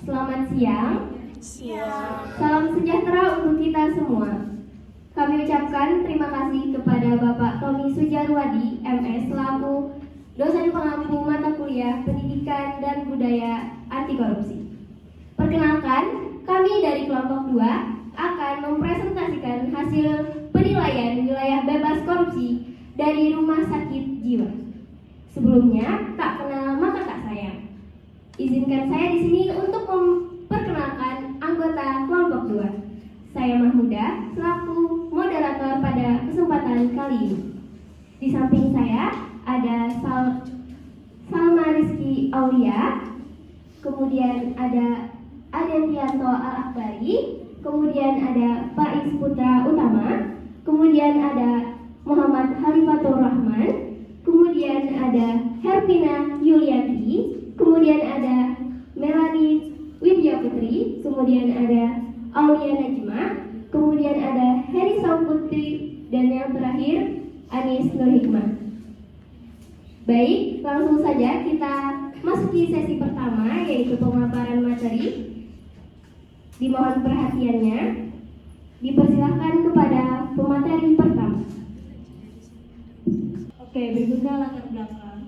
Selamat siang. Siang. Salam sejahtera untuk kita semua. Kami ucapkan terima kasih kepada Bapak Tommy Sujarwadi, MS, selaku dosen pengampu mata kuliah Pendidikan dan Budaya Anti Korupsi. Perkenalkan, kami dari kelompok 2 akan mempresentasikan hasil penilaian wilayah bebas korupsi dari Rumah Sakit Jiwa. Sebelumnya, tak kenal maka tak sayang. Izinkan saya di sini untuk memperkenalkan anggota kelompok 2. Saya Mahmuda, selaku moderator pada kesempatan kali ini. Di samping saya ada Salma Rizky Aulia, kemudian ada Adentianto Al-Akbari, kemudian ada Faiz Putra Utama, kemudian ada Muhammad Halifatur Rahman, kemudian ada Herpina Yulianti, kemudian ada Melanie Widya Putri, kemudian ada Aulia Najma, kemudian ada Heri Putri, dan yang terakhir Anis Nur Hikmah. Baik, langsung saja kita masuki sesi pertama, yaitu pemaparan materi. Dimohon perhatiannya. Dipersilahkan kepada pemateri pertama. Oke, berikutnya latar belakang.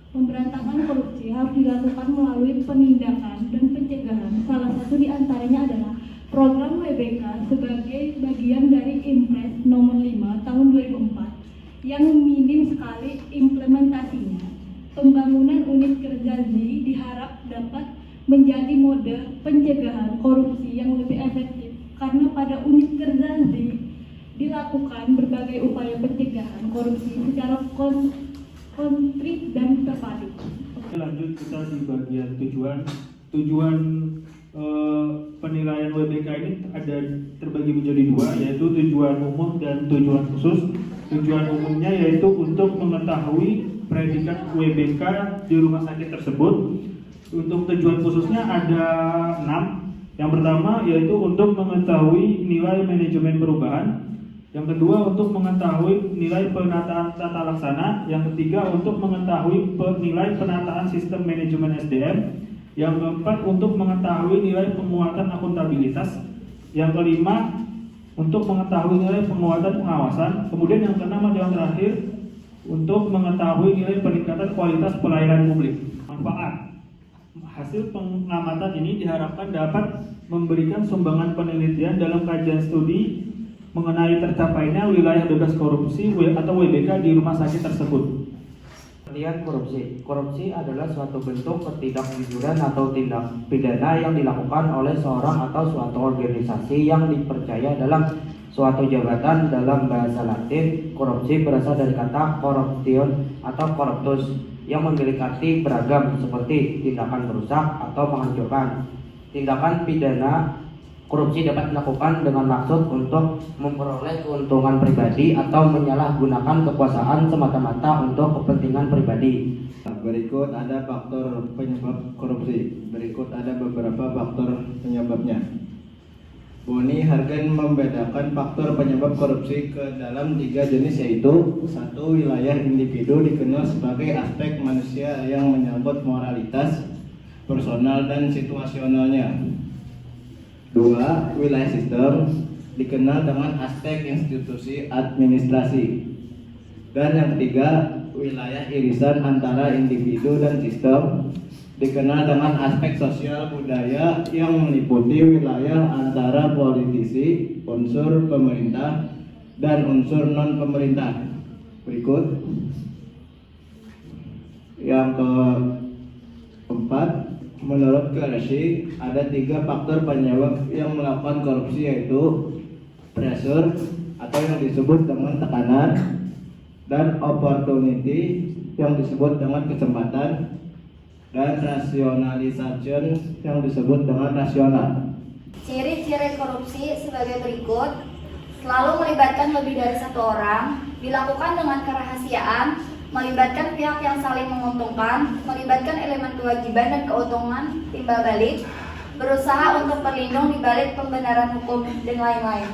Pemberantasan korupsi harus dilakukan melalui penindakan dan pencegahan. Salah satu di antaranya adalah program WBK sebagai bagian dari Impres nomor 5 tahun 2004 yang minim sekali implementasinya. Pembangunan unit kerja ZI diharap dapat menjadi mode pencegahan korupsi yang lebih efektif karena pada unit kerja ZI dilakukan berbagai upaya pencegahan korupsi secara konkret dan terpadu. Lanjut kita di bagian tujuan penilaian WBK ini ada terbagi menjadi dua, yaitu tujuan umum dan tujuan khusus. Tujuan umumnya yaitu untuk mengetahui predikat WBK di rumah sakit tersebut. Untuk tujuan khususnya ada 6. Yang pertama yaitu untuk mengetahui nilai manajemen perubahan. Yang kedua untuk mengetahui nilai penataan tata laksana. Yang ketiga untuk mengetahui nilai penataan sistem manajemen SDM. Yang keempat untuk mengetahui nilai penguatan akuntabilitas. Yang kelima untuk mengetahui nilai penguatan pengawasan. Kemudian yang keenam dan yang terakhir untuk mengetahui nilai peningkatan kualitas pelayanan publik. Manfaat hasil pengamatan ini diharapkan dapat memberikan sumbangan penelitian dalam kajian studi mengenai tercapainya wilayah bebas korupsi atau WBK di rumah sakit tersebut. Penelitian korupsi. Korupsi adalah suatu bentuk ketidakjujuran atau tindak pidana yang dilakukan oleh seorang atau suatu organisasi yang dipercaya dalam suatu jabatan. Dalam bahasa Latin, korupsi berasal dari kata corruption atau corruptus yang memiliki arti beragam seperti tindakan merusak atau menghancurkan. Tindakan pidana korupsi dapat dilakukan dengan maksud untuk memperoleh keuntungan pribadi atau menyalahgunakan kekuasaan semata-mata untuk kepentingan pribadi. Berikut ada faktor penyebab korupsi. Berikut ada beberapa faktor penyebabnya. Boni Hargen membedakan faktor penyebab korupsi ke dalam 3 jenis, yaitu 1. Wilayah individu dikenal sebagai aspek manusia yang menyangkut moralitas, personal, dan situasionalnya. 2. Wilayah sistem dikenal dengan aspek institusi administrasi. Dan yang ketiga, wilayah irisan antara individu dan sistem dikenal dengan aspek sosial budaya yang meliputi wilayah antara politisi, unsur pemerintah, dan unsur non-pemerintah. Berikut yang keempat, menurut Qureshi ada 3 faktor penyebab yang melakukan korupsi, yaitu pressure atau yang disebut dengan tekanan, dan opportunity yang disebut dengan kesempatan, dan rationalization yang disebut dengan rasional. Ciri-ciri korupsi sebagai berikut: selalu melibatkan lebih dari 1 orang, dilakukan dengan kerahasiaan, melibatkan pihak yang saling menguntungkan, melibatkan elemen kewajiban dan keuntungan timbal balik, berusaha untuk berlindung di balik pembenaran hukum, dan lain-lain.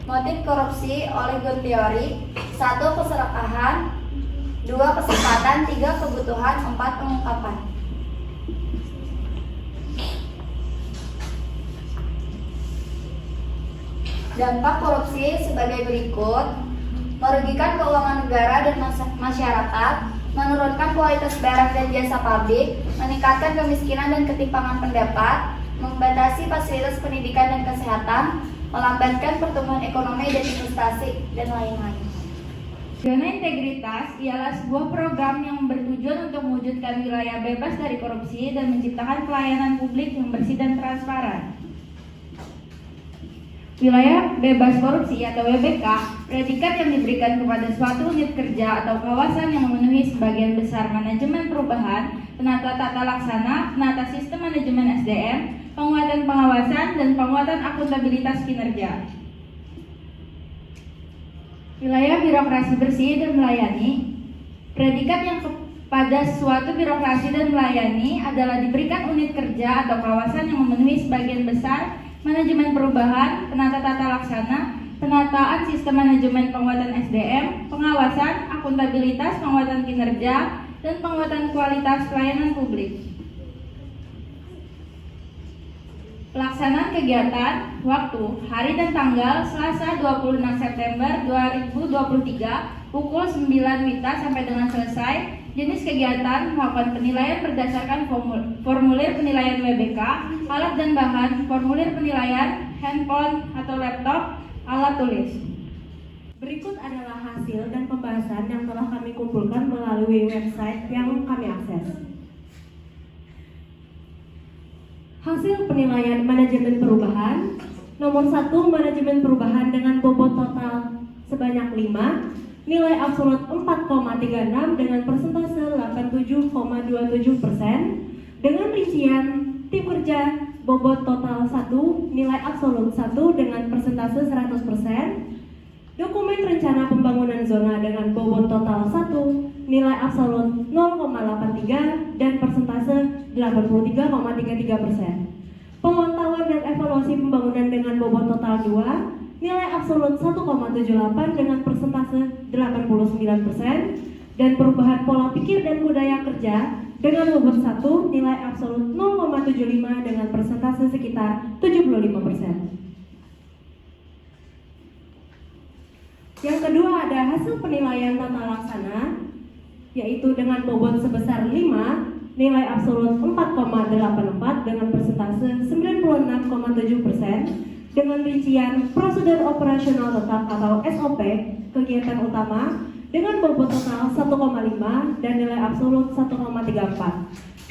Motif korupsi oleh Gun Teori: 1. Keserakahan, 2. Kesempatan, 3. Kebutuhan, 4. Pengungkapan. Dampak korupsi sebagai berikut: merugikan keuangan negara dan masyarakat, menurunkan kualitas barang dan jasa publik, meningkatkan kemiskinan dan ketimpangan pendapat, membatasi fasilitas pendidikan dan kesehatan, melambatkan pertumbuhan ekonomi dan investasi, dan lain-lain. Zona integritas ialah sebuah program yang bertujuan untuk mewujudkan wilayah bebas dari korupsi dan menciptakan pelayanan publik yang bersih dan transparan. Wilayah bebas korupsi atau WBK, predikat yang diberikan kepada suatu unit kerja atau kawasan yang memenuhi sebagian besar manajemen perubahan, penata tata laksana, penata sistem manajemen SDM, penguatan pengawasan, dan penguatan akuntabilitas kinerja. Wilayah birokrasi bersih dan melayani, predikat yang kepada suatu birokrasi dan melayani adalah diberikan unit kerja atau kawasan yang memenuhi sebagian besar manajemen perubahan, penata tata laksana, penataan sistem manajemen penguatan SDM, pengawasan, akuntabilitas, penguatan kinerja, dan penguatan kualitas pelayanan publik. Pelaksanaan kegiatan, waktu, hari dan tanggal Selasa 26 September 2023 pukul 9 WITA sampai dengan selesai. Jenis kegiatan, melakukan penilaian berdasarkan formulir penilaian WBK, alat dan bahan, formulir penilaian, handphone atau laptop, alat tulis. Berikut adalah hasil dan pembahasan yang telah kami kumpulkan melalui website yang kami akses. Hasil penilaian manajemen perubahan. Nomor 1, manajemen perubahan dengan bobot total sebanyak 5, nilai absolut 4,36 dengan persentase 87,27%. Dengan rincian tim kerja bobot total 1, nilai absolut 1 dengan persentase 100%. Dokumen rencana pembangunan zona dengan bobot total 1, nilai absolut 0,83 dan persentase 83,33%. Pemantauan dan evaluasi pembangunan dengan bobot total 2, nilai absolut 1,78 dengan persentase 89%. Dan perubahan pola pikir dan budaya kerja dengan bobot 1, nilai absolut 0,75 dengan persentase sekitar 75%. Yang kedua ada hasil penilaian tata laksana, yaitu dengan bobot sebesar 5, nilai absolut 4,84 dengan persentase 96,7%. Dengan rincian prosedur operasional tetap atau SOP kegiatan utama dengan bobot total 1,5 dan nilai absolut 1,34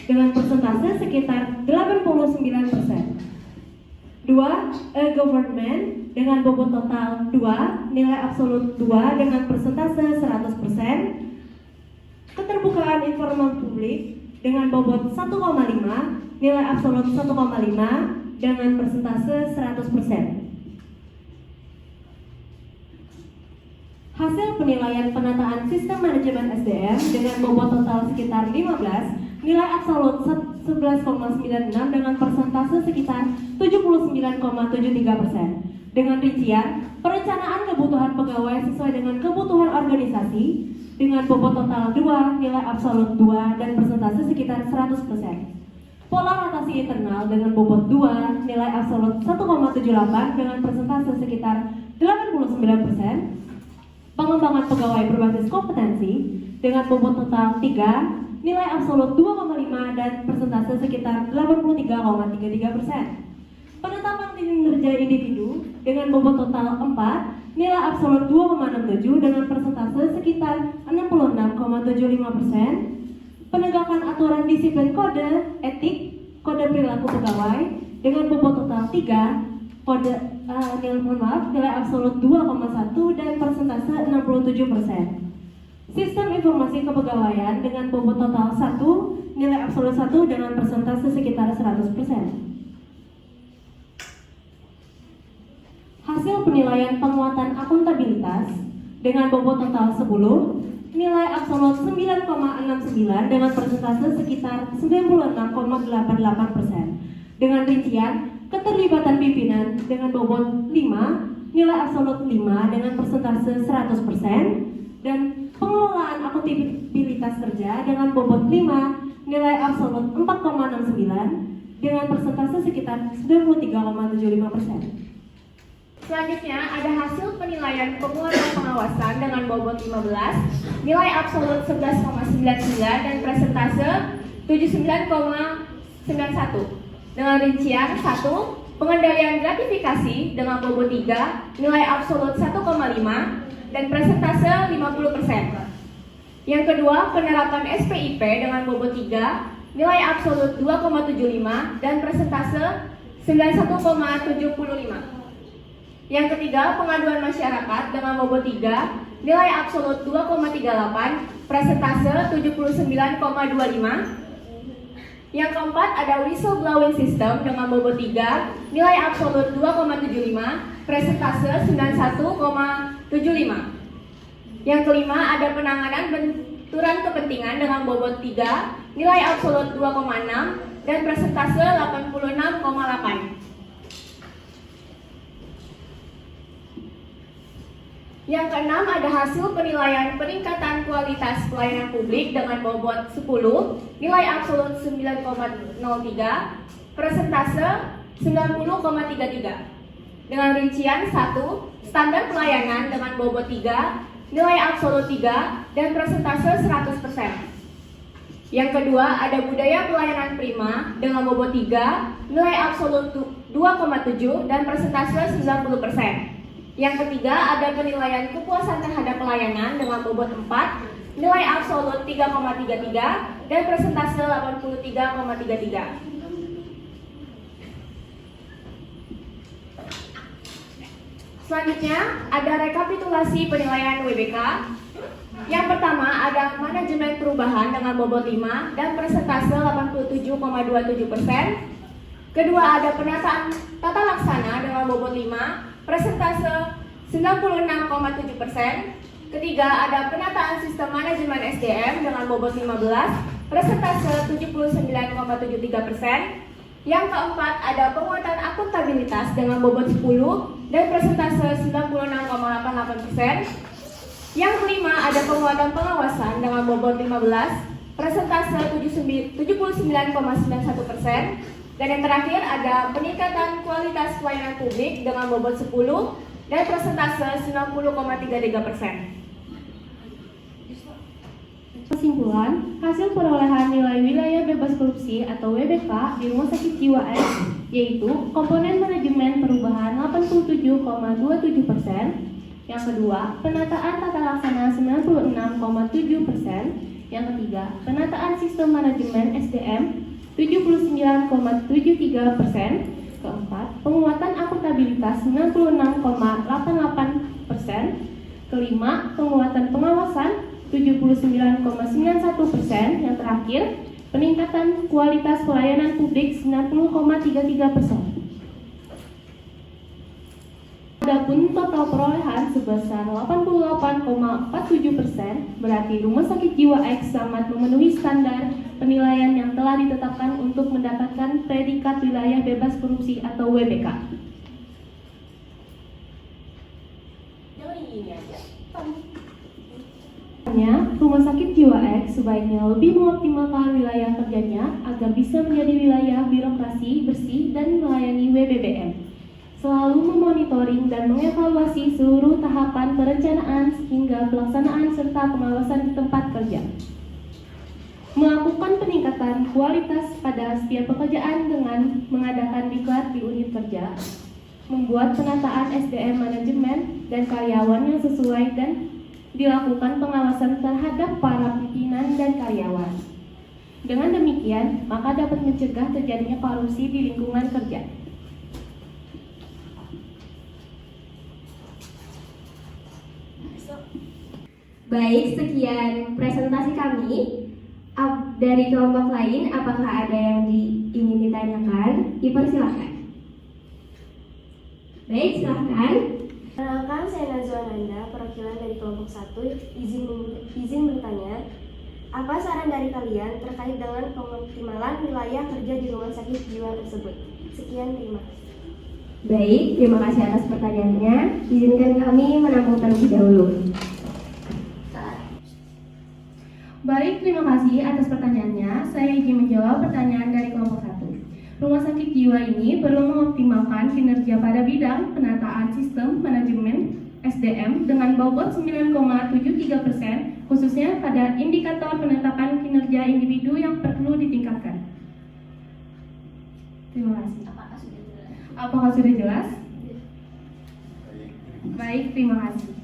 dengan persentase sekitar 89%. 2. E-government dengan bobot total 2, nilai absolut 2 dengan persentase 100%. Keterbukaan informal publik dengan bobot 1,5, nilai absolut 1,5 dengan persentase 100%. Hasil penilaian penataan sistem manajemen SDM dengan bobot total sekitar 15, nilai absolut 11,96 dengan persentase sekitar 79,73%. Dengan rincian perencanaan kebutuhan pegawai sesuai dengan kebutuhan organisasi dengan bobot total 2, nilai absolut 2 dan persentase sekitar 100%. Pola rotasi internal dengan bobot 2, nilai absolut 1,78 dengan persentase sekitar 89%. Pengembangan pegawai berbasis kompetensi dengan bobot total 3, nilai absolut 2,5 dan persentase sekitar 83,33%. Penetapan kinerja individu dengan bobot total 4, nilai absolut 2,67 dengan persentase sekitar 66,75%. Penegakan aturan disiplin kode etik, kode perilaku pegawai dengan bobot total 3, nilai absolut 2,1 dan persentase 67%. Sistem informasi kepegawaian dengan bobot total 1, nilai absolut 1 dengan persentase sekitar 100%. Hasil penilaian penguatan akuntabilitas dengan bobot total 10, nilai absolut 9,69 dengan persentase sekitar 96,88%. Dengan rincian keterlibatan pimpinan dengan bobot 5, nilai absolut 5 dengan persentase 100%. Dan pengelolaan akuntabilitas kerja dengan bobot 5, nilai absolut 4,69 dengan persentase sekitar 93,75%. Selanjutnya ada hasil penilaian penguatan pengawasan dengan bobot 15, nilai absolut 11,99 dan presentase 79,91. Dengan rincian 1, pengendalian gratifikasi dengan bobot 3, nilai absolut 1,5 dan presentase 50%. Yang kedua, penerapan SPIP dengan bobot 3, nilai absolut 2,75 dan presentase 91,75. Yang ketiga, pengaduan masyarakat dengan bobot 3, nilai absolut 2,38, presentase 79,25. Yang keempat, ada whistleblowing system dengan bobot 3, nilai absolut 2,75, presentase 91,75. Yang kelima, ada penanganan benturan kepentingan dengan bobot 3, nilai absolut 2,6 dan presentase 86,8. Yang keenam, ada hasil penilaian peningkatan kualitas pelayanan publik dengan bobot 10, nilai absolut 9,03, presentase 90,33. Dengan rincian 1, standar pelayanan dengan bobot 3, nilai absolut 3, dan presentase 100%. Yang kedua, ada budaya pelayanan prima dengan bobot 3, nilai absolut 2,7, dan presentase 90%. Yang ketiga, ada penilaian kepuasan terhadap pelayanan dengan bobot 4, nilai absolut 3,33 dan presentase 83,33. Selanjutnya, ada rekapitulasi penilaian WBK. Yang pertama, ada manajemen perubahan dengan bobot 5 dan presentase 87,27%. Kedua, ada penataan tata laksana dengan bobot 5, presentase 96,7%. Ketiga, ada penataan sistem manajemen SDM dengan bobot 15, presentase 79,73%. Yang keempat, ada penguatan akuntabilitas dengan bobot 10 dan presentase 96,88%. Yang kelima, ada penguatan pengawasan dengan bobot 15, presentase 79,91%. Dan yang terakhir, ada peningkatan kualitas pelayanan publik dengan bobot 10 dan presentase 90,33%. Kesimpulan, hasil perolehan nilai wilayah bebas korupsi atau WBK di Rumah Sakit Jiwa X yaitu komponen manajemen perubahan 87,27%, yang kedua penataan tata laksana 96,7%, yang ketiga penataan sistem manajemen SDM 79,73%, keempat penguatan akuntabilitas 96,88%, kelima penguatan pengawasan 79,91%, yang terakhir peningkatan kualitas pelayanan publik 90,33%. Adapun total perolehan sebesar 88,47%, berarti Rumah Sakit Jiwa X sangat memenuhi standar penilaian yang telah ditetapkan untuk mendapatkan predikat wilayah bebas korupsi atau WBK. Rumah Sakit Jiwa X sebaiknya lebih mengoptimalkan wilayah kerjanya agar bisa menjadi wilayah birokrasi bersih dan melayani WBBM. Selalu memonitoring dan mengevaluasi seluruh tahapan perencanaan hingga pelaksanaan serta pengawasan di tempat kerja. Melakukan peningkatan kualitas pada setiap pekerjaan dengan mengadakan diklat di unit kerja. Membuat penataan SDM manajemen dan karyawan yang sesuai dan dilakukan pengawasan terhadap para pimpinan dan karyawan. Dengan demikian, maka dapat mencegah terjadinya korupsi di lingkungan kerja. Baik, sekian presentasi kami. Dari kelompok lain, apakah ada yang ingin ditanyakan? Dipersilakan. Baik, silakan. Perkenalkan, saya Nazwa Nanda, perwakilan dari kelompok 1. Izin bertanya, apa saran dari kalian terkait dengan pengoptimalan wilayah kerja di rumah sakit jiwa tersebut? Sekian, terima kasih. Baik, terima kasih atas pertanyaannya. Izinkan kami menampung terlebih dahulu. Baik, terima kasih atas pertanyaannya. Saya izin menjawab pertanyaan dari kelompok 1. Rumah Sakit sakit jiwa ini perlu mengoptimalkan kinerja pada bidang penataan sistem manajemen SDM dengan bobot 9,73%, khususnya pada indikator penetapan kinerja individu yang perlu ditingkatkan. Terima kasih. Apakah sudah jelas? Baik, terima kasih.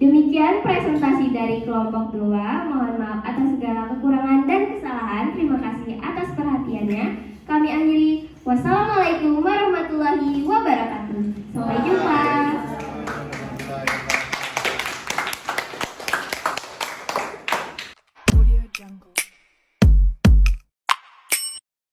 Demikian presentasi dari kelompok 2. Mohon maaf atas segala kekurangan dan kesalahan. Terima kasih atas perhatiannya. Kami akhiri. Wassalamualaikum warahmatullahi wabarakatuh. Sampai jumpa.